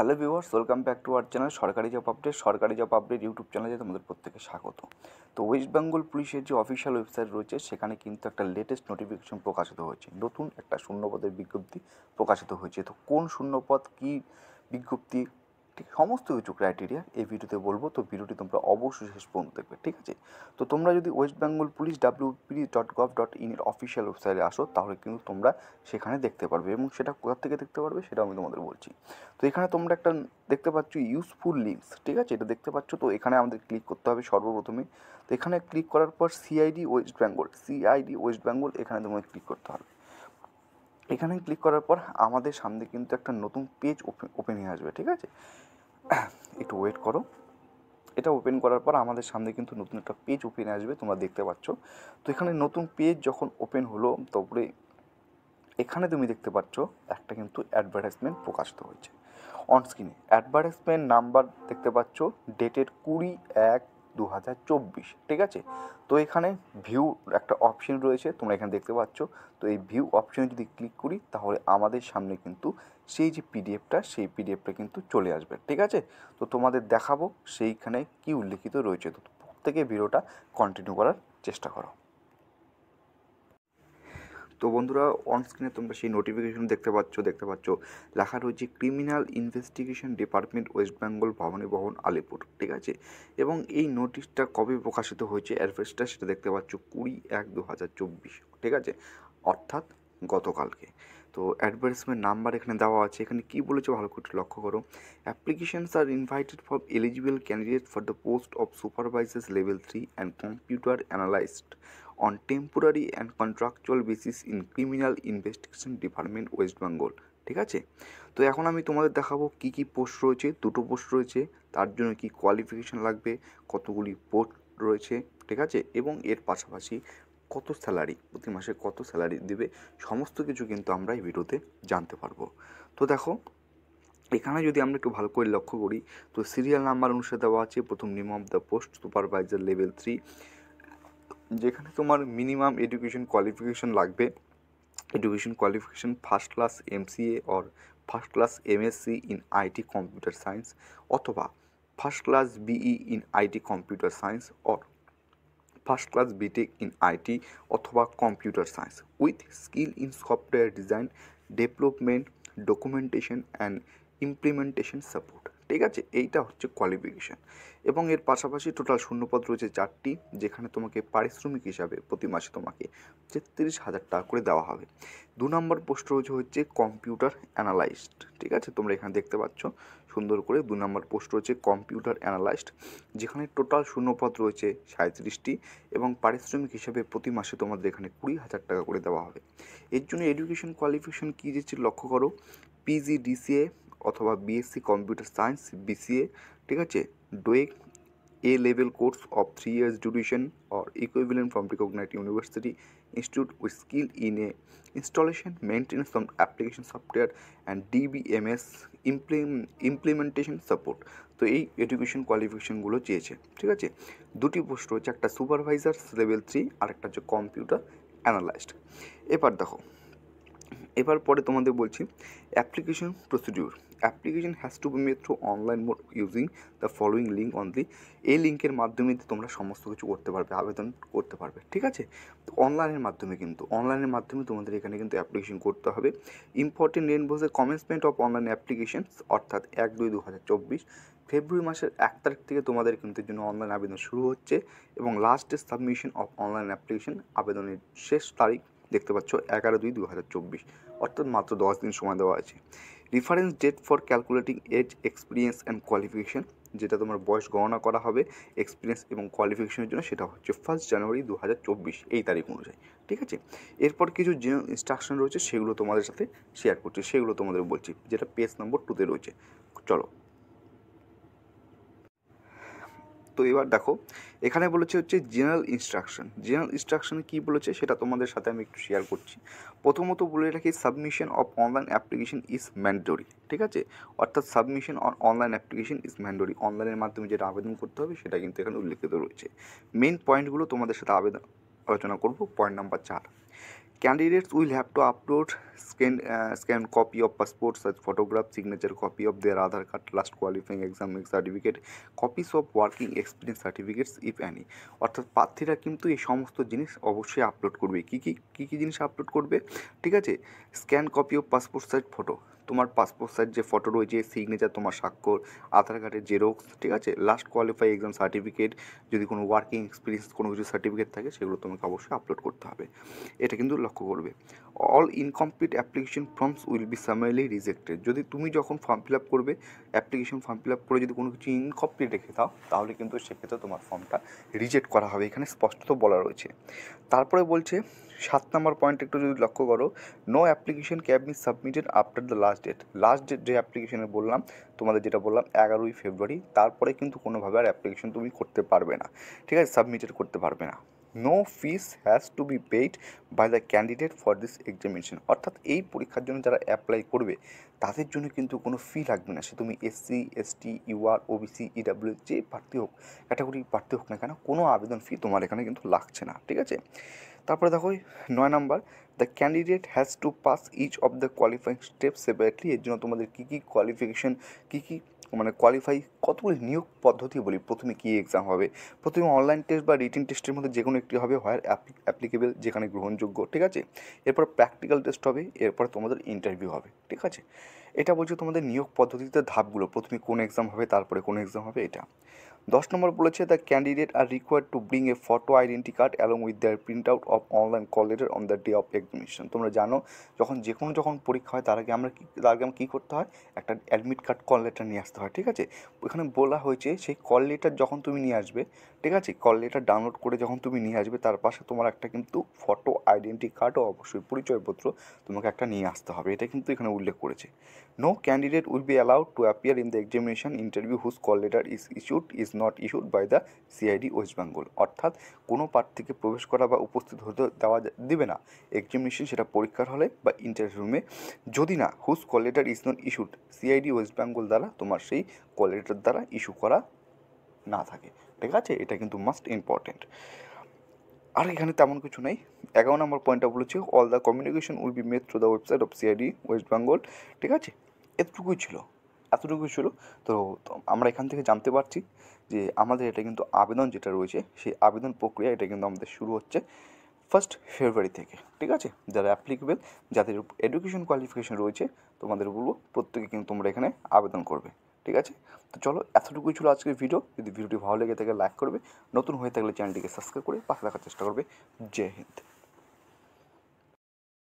Hello viewers, welcome back to our channel সরকারি job update YouTube চ্যানেলে তোমাদের প্রত্যেকে স্বাগত। তো ওয়েস্ট বেঙ্গল পুলিশের যে অফিসিয়াল ওয়েবসাইট রয়েছে সেখানে কিন্তু একটা লেটেস্ট নোটিফিকেশন প্রকাশিত হয়েছে, নতুন একটা শূন্যপদের বিজ্ঞপ্তি প্রকাশিত হয়েছে। তো কোন শূন্যপদ, কী বিজ্ঞপ্তি, ঠিক সমস্ত কিছু ক্রাইটেরিয়া এই ভিডিওতে বলবো। তো ভিডিওটি তোমরা অবশ্যই শেষ পর্যন্ত দেখবে, ঠিক আছে? তো তোমরা যদি ওয়েস্ট বেঙ্গল পুলিশ wpd.gov.in এর অফিসিয়াল ওয়েবসাইটে আসো তাহলে কিন্তু তোমরা সেখানে দেখতে পারবে, এবং সেটা কোথা থেকে দেখতে পারবে সেটা আমি তোমাদের বলছি। তো এখানে তোমরা একটা দেখতে পাচ্ছ ইউজফুল লিঙ্কস, ঠিক আছে? এটা দেখতে পাচ্ছ। তো এখানে আমাদের ক্লিক করতে হবে সর্বপ্রথমে। তো এখানে ক্লিক করার পর সিআইডি ওয়েস্ট বেঙ্গল এখানে তোমাকে ক্লিক করতে হবে। এখানে ক্লিক করার পর আমাদের সামনে কিন্তু একটা নতুন পেজ ওপেন হয়ে আসবে, ঠিক আছে? একটু ওয়েট করো। এটা ওপেন করার পর আমাদের সামনে কিন্তু নতুন একটা পেজ ওপেন আসবে, তোমরা দেখতে পাচ্ছ। তো এখানে নতুন পেজ যখন ওপেন হলো, তারপরে এখানে তুমি দেখতে পাচ্ছ একটা কিন্তু অ্যাডভার্টাইজমেন্ট প্রকাশিত হয়েছে অন স্ক্রিনে। অ্যাডভার্টাইজমেন্ট নাম্বার দেখতে পাচ্ছ, ডেটেড 20/1/2024, ঠিক আছে? তো এখানে ভিউ একটা অপশন রয়েছে, তোমরা এখানে দেখতে পাচ্ছ। তো এই ভিউ অপশনে যদি ক্লিক করি তাহলে আমাদের সামনে কিন্তু সেই যে সেই পিডিএফটা কিন্তু চলে আসবে, ঠিক আছে? তো তোমাদের দেখাবো সেইখানে কি উল্লেখিত রয়েছে। তো প্রত্যেকে ভিডিওটা কন্টিনিউ করার চেষ্টা করো। তো বন্ধুরা, অন স্ক্রিনে তোমরা সেই নোটিফিকেশন দেখতে পাচ্ছ লেখা রয়েছে criminal investigation department, west Bengal, Bhabani Bhavan, Alipore, ঠিক আছে? এবং এই নোটিশটা কবে প্রকাশিত হয়েছে, অ্যাড্রেসটা সেটা দেখতে পাচ্ছ 20/1/2024, ঠিক আছে? অর্থাৎ গতকালকে। তো অ্যাডভার্টাইজমেন্ট নাম্বার এখানে দেওয়া আছে। এখানে কী বলেছে ভালো করে লক্ষ্য করো। Applications are invited for eligible candidate for the post of supervisors level 3 and computer analyst on temporary and contractual basis in criminal investigation department west Bengal, ঠিক আছে? তো এখন আমি তোমাদের দেখাবো কী কী পোস্ট রয়েছে। দুটো পোস্ট রয়েছে, তার জন্য কি কোয়ালিফিকেশান লাগবে, কতগুলি পোস্ট রয়েছে, ঠিক আছে? এবং এর পাশাপাশি কত স্যালারি, প্রতি মাসে কত স্যালারি দেবে, সমস্ত কিছু কিন্তু আমরা এই ভিডিওতে জানতে পারবো। তো দেখো, এখানে যদি আমরা একটু ভালো করে লক্ষ্য করি, তো সিরিয়াল নাম্বার অনুসারে দেওয়া আছে প্রথম name of the post supervisor level 3, যেখানে তোমার মিনিমাম এডুকেশন কোয়ালিফিকেশন লাগবে। Education qualification first class MCA or first class MSc in IT computer science, অথবা first class BE in IT computer science or first class BTech in IT অথবা computer science with skill in software design, development, documentation and implementation support, ঠিক আছে? এইটা হচ্ছে qualification. এবং এর পাশাপাশি total শূন্যপদ রয়েছে 4টি, যেখানে তোমাকে পারিশ্রমিক হিসাবে প্রতি মাসে তোমাকে 33,000 টাকা করে দেওয়া হবে। 2 নম্বর পোস্ট রয়েছে হচ্ছে কম্পিউটার অ্যানালাইস্ট, ঠিক আছে? তোমরা এখানে দেখতে পাচ্ছ সুন্দর করে 2 নম্বর পোস্ট রয়েছে কম্পিউটার অ্যানালাইস্ট, যেখানে টোটাল শূন্যপদ রয়েছে 37টি, এবং পারিশ্রমিক হিসাবে প্রতি মাসে তোমাদের এখানে 20,000 টাকা করে দেওয়া হবে। এর জন্য এডুকেশন কোয়ালিফিকেশন কী দিচ্ছে লক্ষ্য করো। পিজিডিসিএ অথবা বিএসসি কম্পিউটার সায়েন্স বিসিএ, ঠিক আছে? ডোয়েক A level course of 3 years duration or equivalent from recognized university institute with skill in a installation, maintenance of application software and DBMS implementation support। তো এই education কোয়ালিফিকেশনগুলো চেয়েছে, ঠিক আছে? দুটি post রয়েছে, একটা সুপারভাইজার লেভেল 3 আর একটা হচ্ছে কম্পিউটার অ্যানালাইস্ট। এবার পরে তোমাদের বলছি application procedure. Application has to be made through online mode using the following link only. এই লিঙ্কের মাধ্যমে তোমরা সমস্ত কিছু করতে পারবে, আবেদন করতে পারবে, ঠিক আছে? তো অনলাইনের মাধ্যমে তোমাদের এখানে কিন্তু অ্যাপ্লিকেশন করতে হবে। ইম্পর্টেন্ট ডেট বলতে কমেন্সমেন্ট অফ অনলাইন অ্যাপ্লিকেশন অর্থাৎ 1/2/2024, ফেব্রুয়ারি মাসের 1 তারিখ থেকে তোমাদের কিন্তু জন্য অনলাইন আবেদন শুরু হচ্ছে, এবং last day submission of online application, আবেদনের শেষ তারিখ দেখতে পাচ্ছ 11/2/2024, অর্থাৎ মাত্র 10 দিন সময় দেওয়া আছে। Reference date for calculating age, experience and qualification, যেটা তোমার বয়স গণনা করা হবে এক্সপিরিয়েন্স এবং কোয়ালিফিকেশনের জন্য, সেটা হচ্ছে 1 জানুয়ারি 2024 এই তারিখ অনুযায়ী, ঠিক আছে? এরপর কিছু জেনারেল ইনস্ট্রাকশন রয়েছে, সেগুলো তোমাদের সাথে শেয়ার করছি, সেগুলো তোমাদের বলছি, যেটা পেজ নম্বর 2-তে রয়েছে। চলো, তো এবার দেখো, এখানে বলেছে হচ্ছে জেনারেল ইনস্ট্রাকশনে কী বলেছে সেটা তোমাদের সাথে আমি একটু শেয়ার করছি। প্রথমত বলে রাখি, submission of online application is mandatory, ঠিক আছে? অর্থাৎ submission on online application is mandatory, অনলাইনের মাধ্যমে যেটা আবেদন করতে হবে সেটা কিন্তু এখানে উল্লেখিত রয়েছে। মেন পয়েন্টগুলো তোমাদের সাথে আলোচনা করব। Point number 4, Candidates will have to upload scan copy of passport, such photograph, signature copy of their Aadhaar card, last qualifying exam certificate, copies of working experience certificates if any. অর্থাৎ প্রার্থীরা কিন্তু এই সমস্ত জিনিস অবশ্যই আপলোড করবে। কী জিনিস upload করবে, ঠিক আছে? Scan copy of passport size photo, তোমার পাসপোর্ট সাইজ যে ফটো রয়েছে, সিগনেচার, তোমার স্বাক্ষর, আধার কার্ডের জেরক্স, ঠিক আছে? লাস্ট কোয়ালিফাই এক্সাম সার্টিফিকেট, যদি কোনো ওয়ার্কিং এক্সপিরিয়েন্স কোনো কিছু সার্টিফিকেট থাকে সেগুলো তোমাকে অবশ্যই আপলোড করতে হবে। এটা কিন্তু লক্ষ্য করবে। All incomplete application forms will be সামারলি rejected. যদি তুমি যখন ফর্ম ফিল আপ করবে, অ্যাপ্লিকেশন ফর্ম ফিল আপ করে যদি কোনো কিছু ইনকমপ্লিট রেখে দাও, তাহলে কিন্তু সেক্ষেত্রে তোমার ফর্মটা রিজেক্ট করা হবে, এখানে স্পষ্টত বলা রয়েছে। তারপরে বলছে 7 নম্বর পয়েন্ট একটু যদি লক্ষ্য করো, no application can be submitted after the last date. Last date যে অ্যাপ্লিকেশনে বললাম, তোমাদের যেটা বললাম 11ই ফেব্রুয়ারি, তারপরে কিন্তু কোনোভাবে আর অ্যাপ্লিকেশন তুমি করতে পারবে না, ঠিক আছে? সাবমিটেড করতে পারবে না। No fees has to be paid by the candidate for this examination. অর্থাৎ এই পরীক্ষার জন্য যারা অ্যাপ্লাই করবে তাদের জন্য কিন্তু কোনো ফি লাগবে না। সে তুমি SC, ST, UR, OBC, EW যে প্রার্থী হোক, ক্যাটাগরির প্রার্থী হোক না কেন, কোনো আবেদন ফি তোমার এখানে কিন্তু লাগছে না, ঠিক আছে? তারপরে দেখো 9 number, the candidate has to pass each of the qualifying step separately. এর জন্য তোমাদের কী কোয়ালিফিকেশন, মানে কোয়ালিফাই, কতগুলি নিয়োগ পদ্ধতি বলি। প্রথমে কী এক্সাম হবে, প্রথমে অনলাইন টেস্ট বা রিটেন টেস্টের মধ্যে যে কোনো একটি হবে, হয় অ্যাপ্লিকেবল, যেখানে গ্রহণযোগ্য, ঠিক আছে? এরপর প্র্যাকটিক্যাল টেস্ট হবে, এরপর তোমাদের ইন্টারভিউ হবে, ঠিক আছে? এটা বলছে তোমাদের নিয়োগ পদ্ধতিতে ধাপগুলো, প্রথমে কোন এক্সাম হবে, তারপরে কোন এক্সাম হবে, এটা। 10 নম্বর বলেছে, the candidate R required to bring a photo identity card along with their print out of online call letter on the day of examination. তোমরা জানো যখন পরীক্ষা হয় তার আগে আমরা কী করতে হয়, একটা অ্যাডমিট কার্ড কল লেটার নিয়ে আসতে হয়, ঠিক আছে? ওখানে বলা হয়েছে সেই কল লেটার যখন তুমি নিয়ে আসবে, ঠিক আছে, কল লেটার ডাউনলোড করে যখন তুমি নিয়ে আসবে, তার পাশে তোমার একটা কিন্তু ফটো আইডেন্টি কার্ড ও অবশ্যই পরিচয়পত্র তোমাকে একটা নিয়ে আসতে হবে, এটা কিন্তু এখানে উল্লেখ করেছে। No candidate will be allowed to appear in the examination interview whose call letter is not issued by the CID west Bengal. অর্থাৎ কোনো প্রার্থীকে প্রবেশ করা বা উপস্থিত হতে দিবে না এক্সামিনেশন, সেটা পরীক্ষার হলে বা ইন্টারভিউ রুমে, যদি না whose call letter is not issued CID west Bengal দ্বারা তোমার সেই কল লেটার দ্বারা ইস্যু করা না থাকে, ঠিক আছে? এটা কিন্তু মাস্ট ইম্পর্টেন্ট। আর এখানে তেমন কিছু নেই। 11 নম্বর পয়েন্টটা বলেছে, all the communication will be made through the website of CID west Bengal, ঠিক আছে? এতটুকুই ছিল। তো আমরা এখান থেকে জানতে পারছি যে আমাদের এটা কিন্তু আবেদন যেটা রয়েছে, সেই আবেদন প্রক্রিয়া এটা কিন্তু আমাদের শুরু হচ্ছে 1 ফেব্রুয়ারি থেকে, ঠিক আছে? যারা অ্যাপ্লিকেবল, যাদের এডুকেশন কোয়ালিফিকেশন রয়েছে, তোমাদের বলবো প্রত্যেকে কিন্তু তোমরা এখানে আবেদন করবে, ঠিক আছে? তো চলো, এতটুকুই ছিল আজকের ভিডিও। যদি ভিডিওটি ভালো লেগে থাকে লাইক করবে, নতুন হয়ে থাকলে চ্যানেলটিকে সাবস্ক্রাইব করে পাশে রাখার চেষ্টা করবে। জয় হিন্দ।